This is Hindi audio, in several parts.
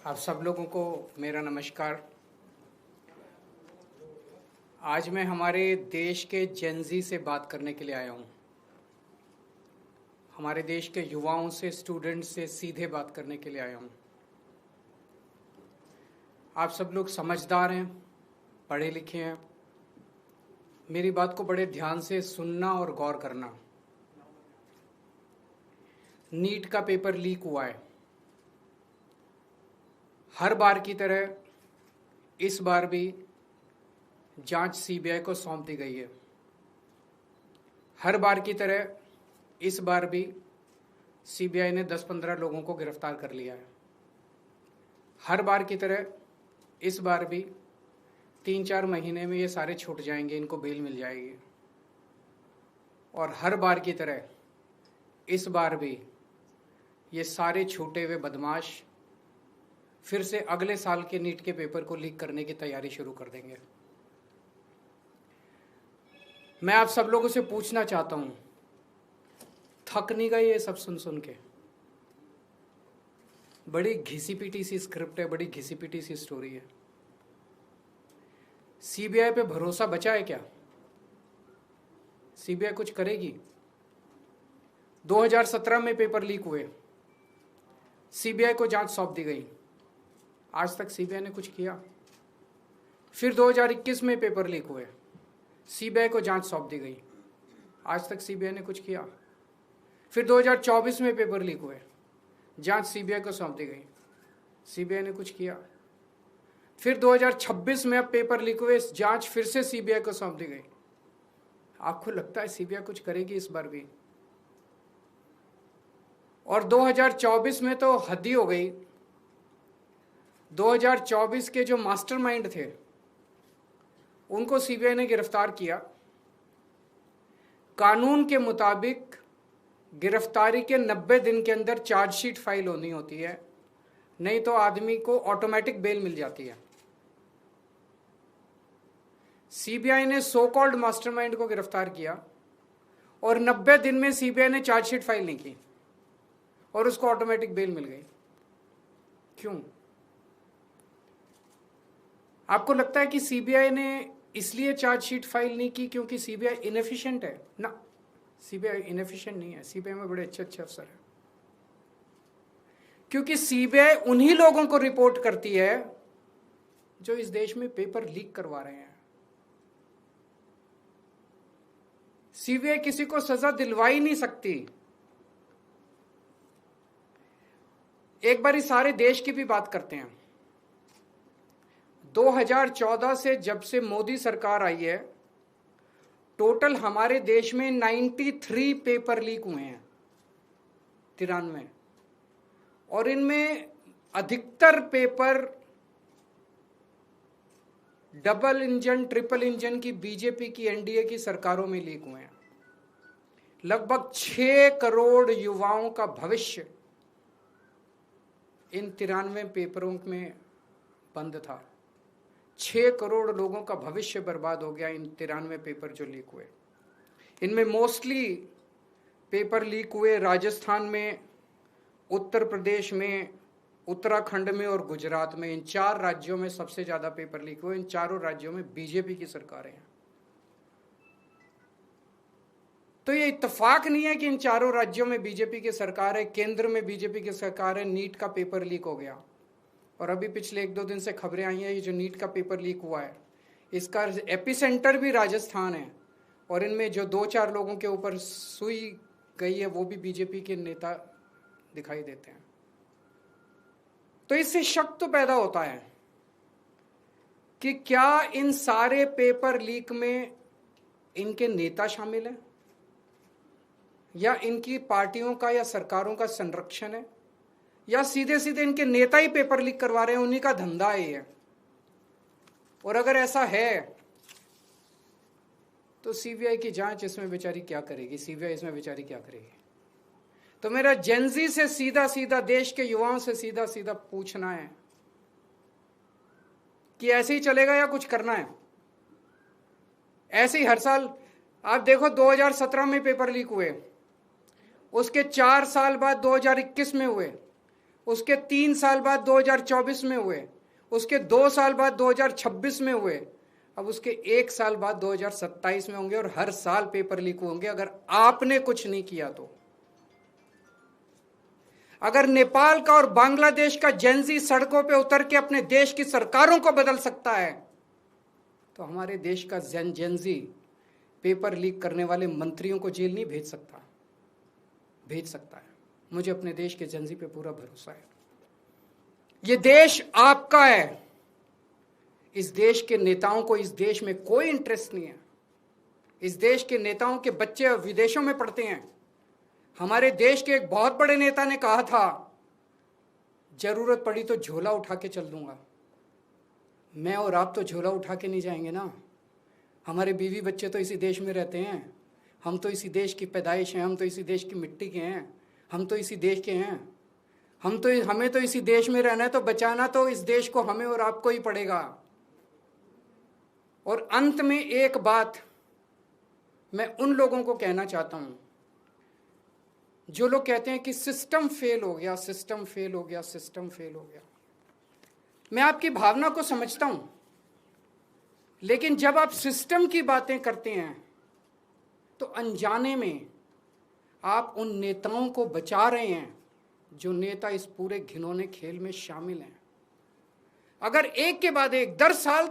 आप सब लोगों को मेरा नमस्कार। आज मैं हमारे देश के जेनजी से बात करने के लिए आया हूँ। हमारे देश के युवाओं से, स्टूडेंट्स से सीधे बात करने के लिए आया हूँ। आप सब लोग समझदार हैं, पढ़े लिखे हैं। मेरी बात को बड़े ध्यान से सुनना और गौर करना। नीट का पेपर लीक हुआ है। हर बार की तरह इस बार भी जांच सीबीआई को सौंप दी गई है। हर बार की तरह इस बार भी सीबीआई ने 10-15 लोगों को गिरफ्तार कर लिया है। हर बार की तरह इस बार भी 3-4 महीने में ये सारे छूट जाएंगे, इनको बेल मिल जाएगी। और हर बार की तरह इस बार भी ये सारे छूटे हुए बदमाश फिर से अगले साल के नीट के पेपर को लीक करने की तैयारी शुरू कर देंगे। मैं आप सब लोगों से पूछना चाहता हूं, थक नहीं गए ये सब सुन सुन के? बड़ी घिसी पिटी सी स्क्रिप्ट है, बड़ी घिसी पिटी सी स्टोरी है। सीबीआई पे भरोसा बचा है क्या? सीबीआई कुछ करेगी? 2017 में पेपर लीक हुए, सीबीआई को जांच सौंप दी गई। आज तक सीबीआई ने कुछ किया? फिर 2021 में पेपर लीक हुए, सीबीआई को जांच सौंप दी गई। आज तक सीबीआई ने कुछ किया? फिर 2024 में पेपर लीक हुए, जांच सीबीआई को सौंप दी गई। सीबीआई ने कुछ किया? फिर 2026 में अब पेपर लीक हुए, जांच फिर से सीबीआई को सौंप दी गई। आपको लगता है सीबीआई कुछ करेगी इस बार भी? और 2024 में तो हद ही हो गई। 2024 के जो मास्टरमाइंड थे उनको सीबीआई ने गिरफ्तार किया। कानून के मुताबिक गिरफ्तारी के 90 दिन के अंदर चार्जशीट फाइल होनी होती है, नहीं तो आदमी को ऑटोमेटिक बेल मिल जाती है। सीबीआई ने सो कॉल्ड मास्टरमाइंड को गिरफ्तार किया और 90 दिन में सीबीआई ने चार्जशीट फाइल नहीं की और उसको ऑटोमेटिक बेल मिल गई। क्यों? आपको लगता है कि सीबीआई ने इसलिए चार्जशीट फाइल नहीं की क्योंकि सीबीआई इनएफिशिएंट है? ना, सीबीआई इनएफिशिएंट नहीं है। सीबीआई में बड़े अच्छे अच्छे अफसर हैं। क्योंकि सीबीआई उन्हीं लोगों को रिपोर्ट करती है जो इस देश में पेपर लीक करवा रहे हैं। सीबीआई किसी को सजा दिलवा ही नहीं सकती। एक बार इस सारे देश की भी बात करते हैं। 2014 से जब से मोदी सरकार आई है, टोटल हमारे देश में 93 पेपर लीक हुए हैं, 93। और इनमें अधिकतर paper double engine, triple engine की बीजेपी की, एनडीए की सरकारों में लीक हुए हैं। लगभग 6 करोड़ युवाओं का भविष्य इन 93 पेपरों में बंद था। 6 करोड़ लोगों का भविष्य बर्बाद हो गया इन 93 पेपर जो लीक हुए। इनमें मोस्टली पेपर लीक हुए राजस्थान में, उत्तर प्रदेश में, उत्तराखंड में और गुजरात में। इन 4 राज्यों में सबसे ज्यादा पेपर लीक हुए। इन चारों राज्यों में बीजेपी की सरकारें हैं। तो ये इत्तेफाक नहीं है कि इन चारों राज्यों में बीजेपी की सरकार है, केंद्र में बीजेपी की सरकार है, नीट का पेपर लीक हो गया। और अभी पिछले 1-2 दिन से खबरें आई हैं, ये जो नीट का पेपर लीक हुआ है इसका एपिसेंटर भी राजस्थान है। और इनमें जो 2-4 लोगों के ऊपर सुई गई है वो भी बीजेपी के नेता दिखाई देते हैं। तो इससे शक तो पैदा होता है कि क्या इन सारे पेपर लीक में इनके नेता शामिल हैं या इनकी पार्टियों का या सरकारों का संरक्षण है, या सीधे सीधे इनके नेता ही पेपर लीक करवा रहे हैं, उन्हीं का धंधा है ये। और अगर ऐसा है तो सीबीआई की जांच इसमें बेचारी क्या करेगी? सीबीआई इसमें बेचारी क्या करेगी? तो मेरा जेनजी से सीधा सीधा, देश के युवाओं से सीधा सीधा पूछना है कि ऐसे ही चलेगा या कुछ करना है? ऐसे ही हर साल आप देखो, 2017 में पेपर लीक हुए, उसके 4 साल बाद 2021 में हुए, उसके 3 साल बाद 2024 में हुए, उसके 2 साल बाद 2026 में हुए, अब उसके 1 साल बाद 2027 में होंगे और हर साल पेपर लीक होंगे अगर आपने कुछ नहीं किया तो। अगर नेपाल का और बांग्लादेश का जेंजी सड़कों पे उतर के अपने देश की सरकारों को बदल सकता है तो हमारे देश का जेंजी पेपर लीक करने वाले मंत्रियों को जेल नहीं भेज सकता है। मुझे अपने देश के जेंजी पे पूरा भरोसा है। ये देश आपका है। इस देश के नेताओं को इस देश में कोई इंटरेस्ट नहीं है। इस देश के नेताओं के बच्चे विदेशों में पढ़ते हैं। हमारे देश के एक बहुत बड़े नेता ने कहा था, जरूरत पड़ी तो झोला उठा के चल दूंगा। मैं और आप तो झोला उठा के नहीं जाएंगे ना। हमारे बीवी बच्चे तो इसी देश में रहते हैं। हम तो इसी देश की पैदाइश हैं। हम तो इसी देश की मिट्टी के हैं। हम तो इसी देश के हैं। हमें तो इसी देश में रहना है, तो बचाना तो इस देश को हमें और आपको ही पड़ेगा। और अंत में एक बात मैं उन लोगों को कहना चाहता हूं जो लोग कहते हैं कि सिस्टम फेल हो गया, सिस्टम फेल हो गया, सिस्टम फेल हो गया। मैं आपकी भावना को समझता हूं, लेकिन जब आप सिस्टम की बातें करते हैं तो अनजाने में आप उन नेताओं को बचा रहे हैं जो नेता इस पूरे घिनौने खेल में शामिल हैं। अगर एक के बाद एक दर साल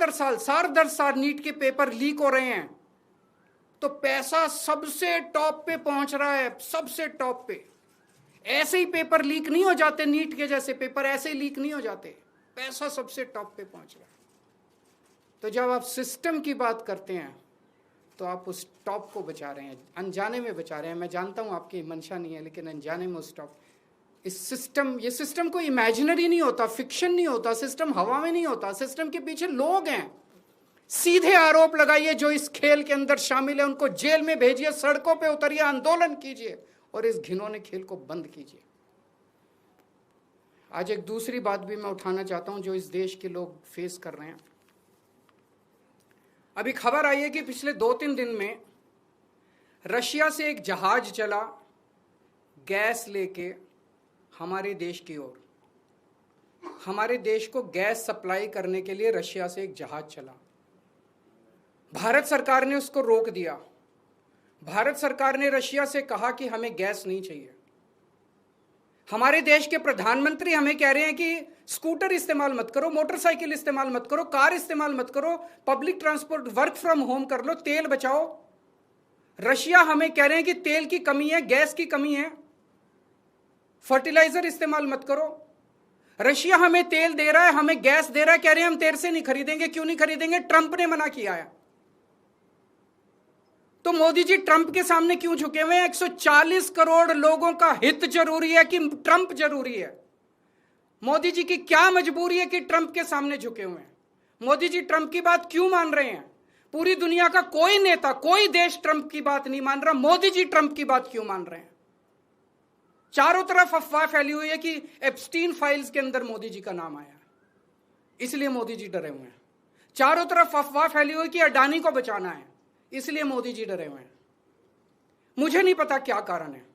नीट के पेपर लीक हो रहे हैं तो पैसा सबसे टॉप पे पहुंच रहा है, सबसे टॉप पे। ऐसे ही पेपर लीक नहीं हो जाते, नीट के जैसे पेपर ऐसे ही लीक नहीं हो जाते, पैसा सबसे टॉप पे पहुंच रहा है। तो जब आप सिस्टम की बात करते हैं तो आप उस टॉप को बचा रहे हैं, अनजाने में बचा रहे हैं। मैं जानता हूं आपकी मंशा नहीं है, लेकिन अनजाने में उस टॉप, ये सिस्टम कोई इमेजिनरी नहीं होता, फिक्शन नहीं होता, सिस्टम हवा में नहीं होता। सिस्टम के पीछे लोग हैं। सीधे आरोप लगाइए जो इस खेल के अंदर शामिल है, उनको जेल में भेजिए, सड़कों पे उतरिए, आंदोलन कीजिए और इस घिनौने खेल को बंद कीजिए। आज एक दूसरी बात भी मैं उठाना चाहता हूं जो इस देश के लोग फेस कर रहे हैं। अभी खबर आई है कि पिछले 2-3 दिन में रशिया से एक जहाज चला गैस लेके हमारे देश की ओर। हमारे देश को गैस सप्लाई करने के लिए रशिया से एक जहाज चला। भारत सरकार ने उसको रोक दिया। भारत सरकार ने रशिया से कहा कि हमें गैस नहीं चाहिए। हमारे देश के प्रधानमंत्री हमें कह रहे हैं कि स्कूटर इस्तेमाल मत करो, मोटरसाइकिल इस्तेमाल मत करो, कार इस्तेमाल मत करो, public transport, work from home कर लो, तेल बचाओ। रशिया हमें कह रहे हैं कि तेल की कमी है, गैस की कमी है, फर्टिलाइजर इस्तेमाल मत करो। रशिया हमें तेल दे रहा है, हमें गैस दे रहा है, कह रहे हैं हम तेरे से नहीं खरीदेंगे। क्यों नहीं खरीदेंगे? ट्रंप ने मना किया है। तो मोदी जी ट्रंप के सामने क्यों झुके हुए हैं? 140 करोड़ लोगों का हित जरूरी है कि ट्रंप जरूरी है? मोदी जी की क्या मजबूरी है कि ट्रंप के सामने झुके हुए हैं? मोदी जी ट्रंप की बात क्यों मान रहे हैं? पूरी दुनिया का कोई नेता, कोई देश ट्रंप की बात नहीं मान रहा, मोदी जी ट्रंप की बात क्यों मान रहे हैं? चारों तरफ अफवाह फैली हुई है कि एप्स्टीन फाइल्स के अंदर मोदी जी का नाम आया, इसलिए मोदी जी डरे हुए हैं। चारों तरफ अफवाह फैली हुई कि अडानी को बचाना है, इसलिए मोदी जी डरे हुए हैं। मुझे नहीं पता क्या कारण है,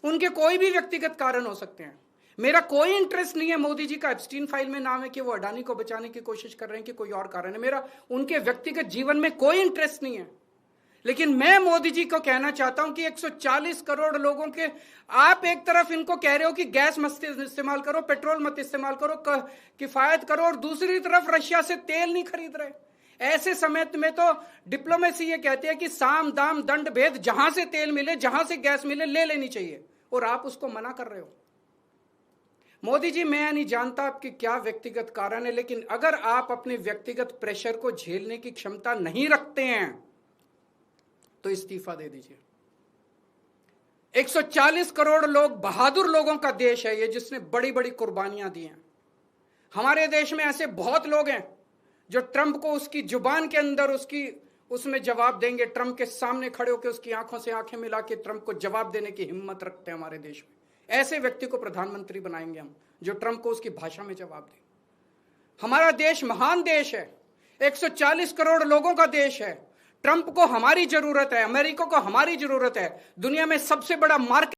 उनके कोई भी व्यक्तिगत कारण हो सकते हैं। मेरा कोई इंटरेस्ट नहीं है मोदी जी का एप्स्टीन फाइल में नाम है कि वो अडानी को बचाने की कोशिश कर रहे हैं कि कोई और कारण है। मेरा उनके व्यक्तिगत जीवन में कोई इंटरेस्ट नहीं है। लेकिन मैं मोदी जी को कहना चाहता हूं कि 140 करोड़ लोगों के, आप एक तरफ इनको कह रहे हो कि गैस मत इस्तेमाल करो, पेट्रोल मत इस्तेमाल करो, किफायत करो, और दूसरी तरफ रशिया से तेल नहीं खरीद रहे। ऐसे समय में तो डिप्लोमेसी ये कहती है कि साम दाम दंड भेद, जहां से तेल मिले, जहां से गैस मिले, ले लेनी चाहिए, और आप उसको मना कर रहे हो। मोदी जी, मैं नहीं जानता आपके क्या व्यक्तिगत कारण है, लेकिन अगर आप अपने व्यक्तिगत प्रेशर को झेलने की क्षमता नहीं रखते हैं तो इस्तीफा दे दीजिए। 140 करोड़ लोग, बहादुर लोगों का देश है ये, जिसने बड़ी बड़ी कुर्बानियां दी हैं। हमारे देश में ऐसे बहुत लोग हैं जो ट्रंप को उसकी जुबान के अंदर उसमें जवाब देंगे, ट्रंप के सामने खड़े होकर उसकी आंखों से आंखें मिला के ट्रंप को जवाब देने की हिम्मत रखते हैं हमारे देश में। ऐसे व्यक्ति को प्रधानमंत्री बनाएंगे हम, जो ट्रंप को उसकी भाषा में जवाब दे। हमारा देश महान देश है, 140 करोड़ लोगों का देश है। ट्रंप को हमारी जरूरत है, अमेरिका को हमारी जरूरत है। दुनिया में सबसे बड़ा मार्केट